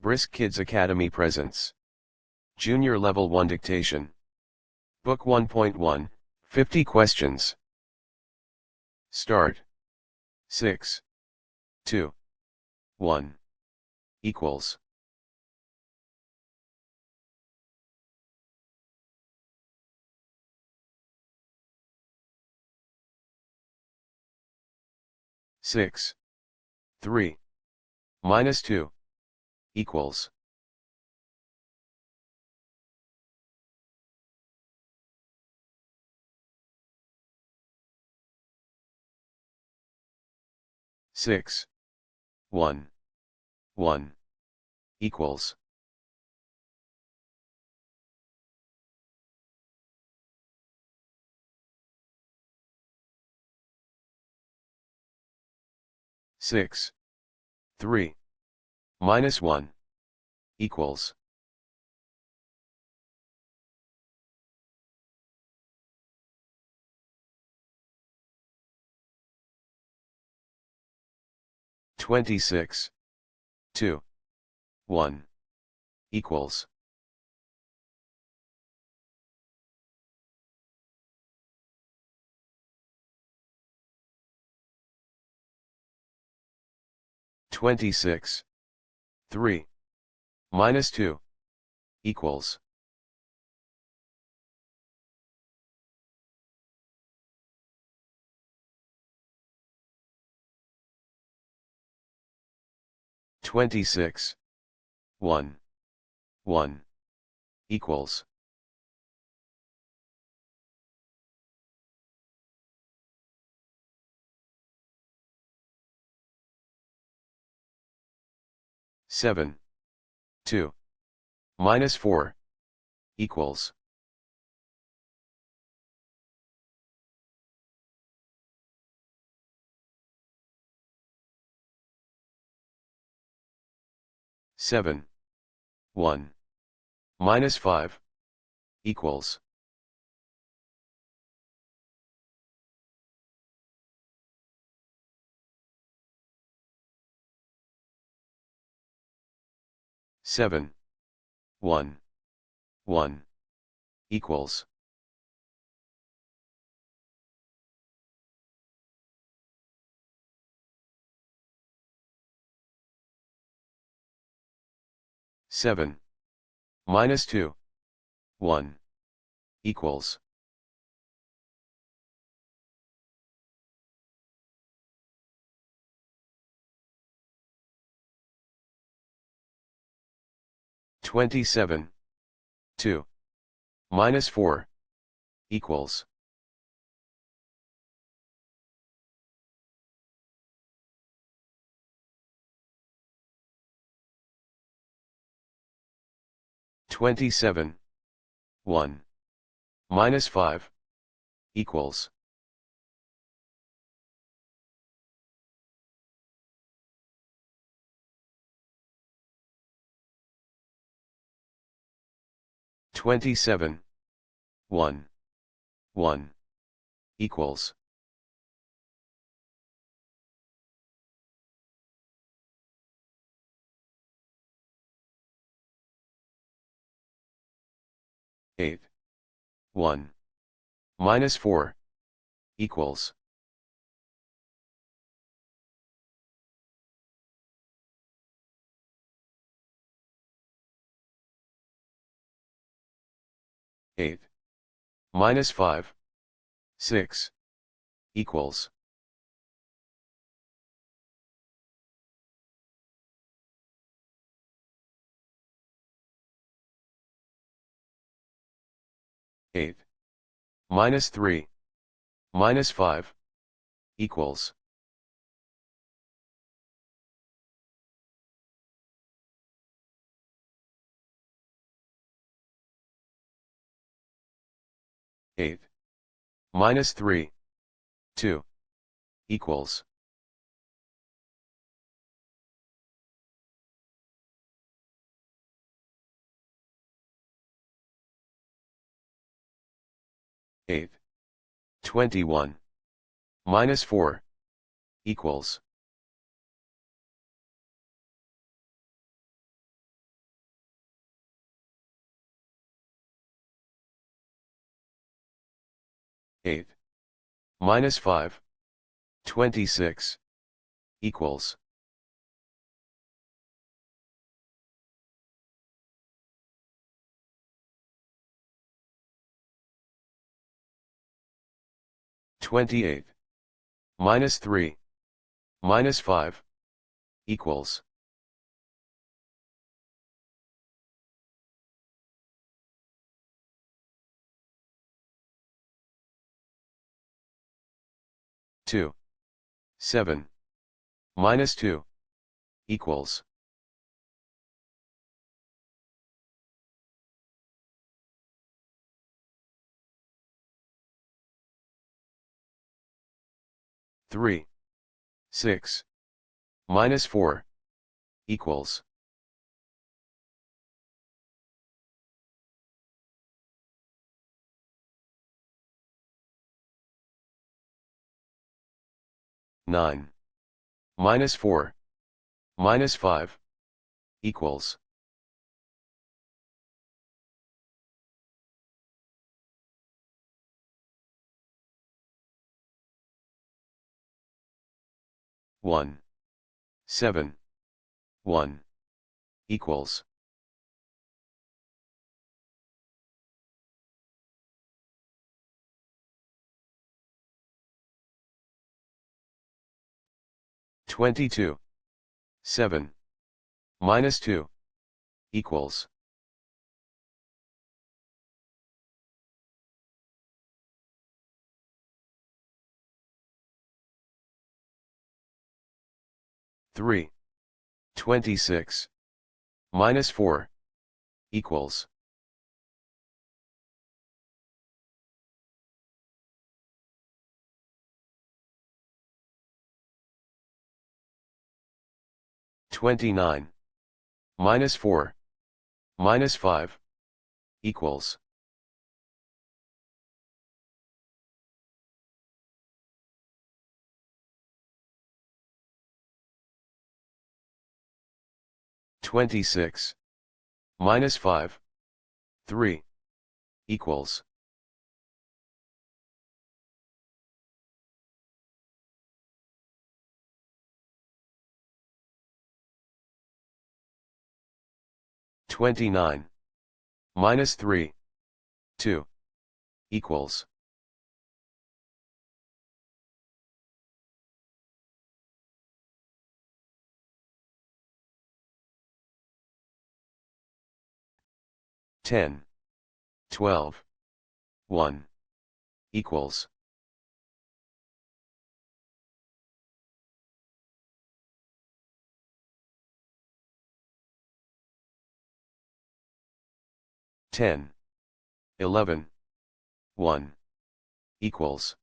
BRISK Kids Academy presents Junior Level 1 Dictation. Book 1.1, 50 questions. Start. 6, 2, 1, equals. Six, 3, minus 2, equals. Six, 1, 1, equals. Six, 3, minus 1, equals. 26, 2, 1, equals. 26, 3, minus 2, equals. 26, 1, 1, equals. 7, 2, minus 4, equals. 7, 1, minus 5, equals. 7, 1, 1, equals. 7, minus 2, 1, equals. 27, 2, minus 4, equals. 27, 1, minus 5, equals. 27, 1, 1, equals. 8, 1, minus 4, equals. 8, minus 5, 6, equals. 8, minus 3, minus 5, equals. 8, minus 3, 2, equals. 8, 21, minus 4, equals. 8 minus 5, 26, equals 28 minus 3 minus 5 equals 2 7 minus 2 equals 3 6 minus 4 equals 9 minus 4 minus 5 equals 1 7 1 equals 22 7 minus 2 equals 3 26 minus 4 equals 29 minus 4 minus 5 equals 26 minus 5 3 equals 29 minus 3 2 equals 10 12 1 equals 10 11 1 equals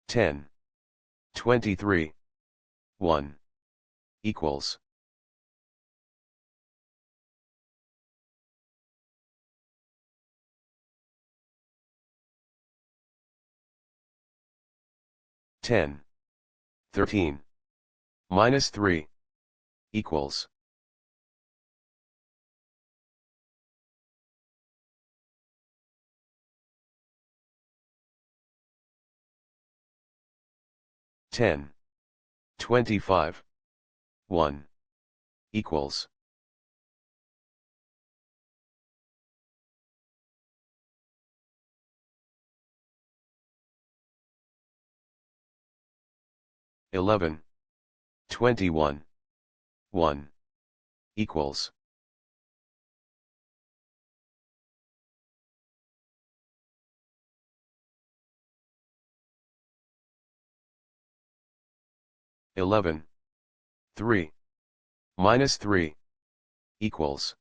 10 23 1 equals 10 13 minus 3 equals 10 25 1 equals 11 21 1 equals 11 3 minus 3 equals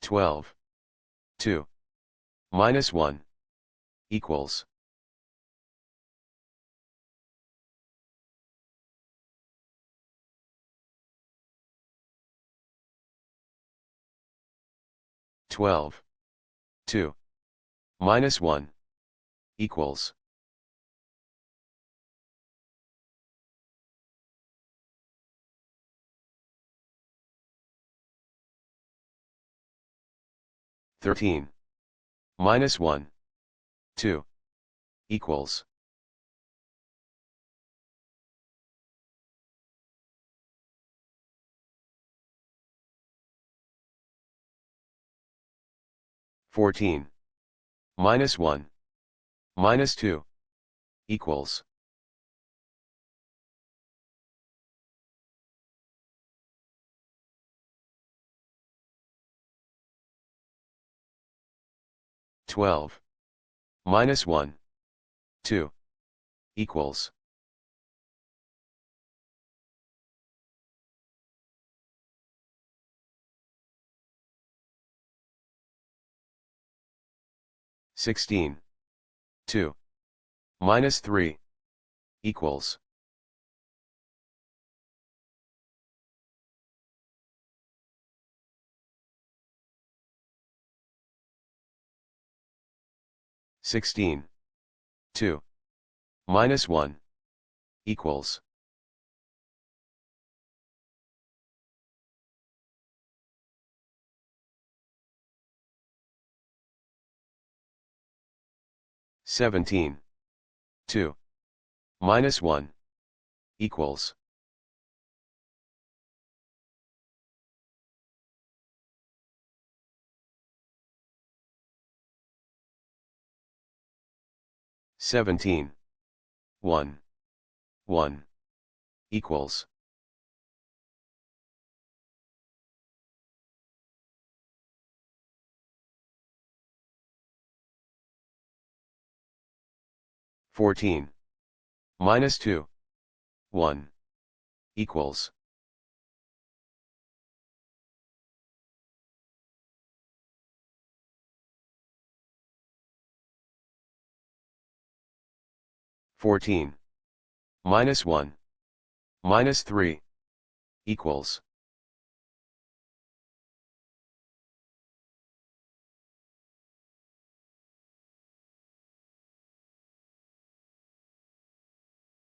12 2 minus 1 equals 12. 2. Minus 1. Equals. 13. Minus 1. 2. Equals. 14. Minus 1. Minus 2. Equals. 12. Minus 1. 2. Equals. 16. 2. Minus 3. Equals. 16. 2. Minus 1. Equals. 17. 2. Minus 1. Equals. 17. 1. 1. Equals. 14. Minus 2. 1. Equals. 14. Minus 1. Minus 3. Equals.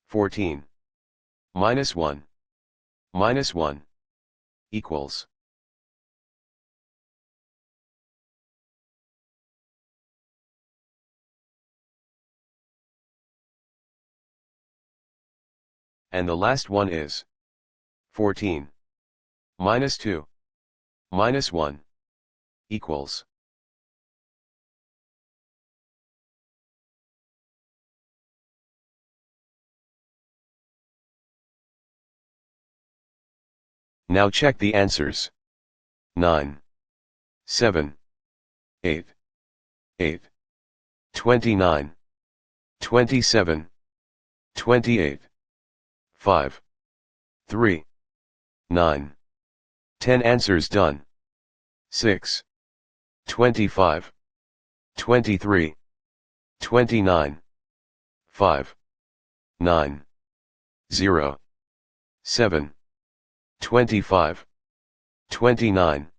14. Minus 1. Minus 1. Equals. 'And the last one is 14. Minus 2. Minus 1. Equals. 'Now check the answers. 9. 7. 8. 8. 29. 27. 28. 5. 3. 9. 10 answers done. 6. 25. 23. 29. 5. 9. 0. 7. 25. 29.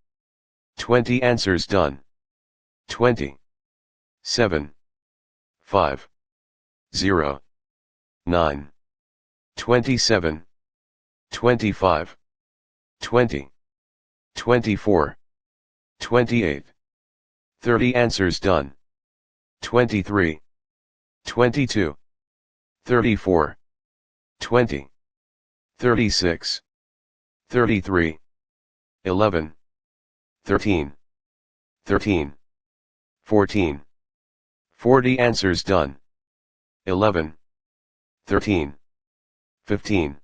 20 answers done. 20. 7. 5. 0. 9. 27. 25. 20. 24. 28. 30 answers done. 23. 22. 34. 20. 36. 33. 11. 13. 13. 14. 40 answers done. 11. 13. 15.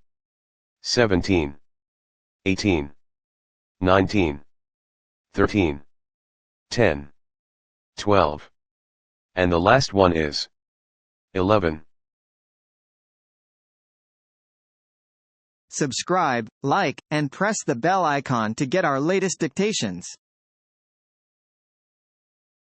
17. 18. 19. 13. 10. 12. And the last one is 11. Subscribe, like, and press the bell icon to get our latest dictations.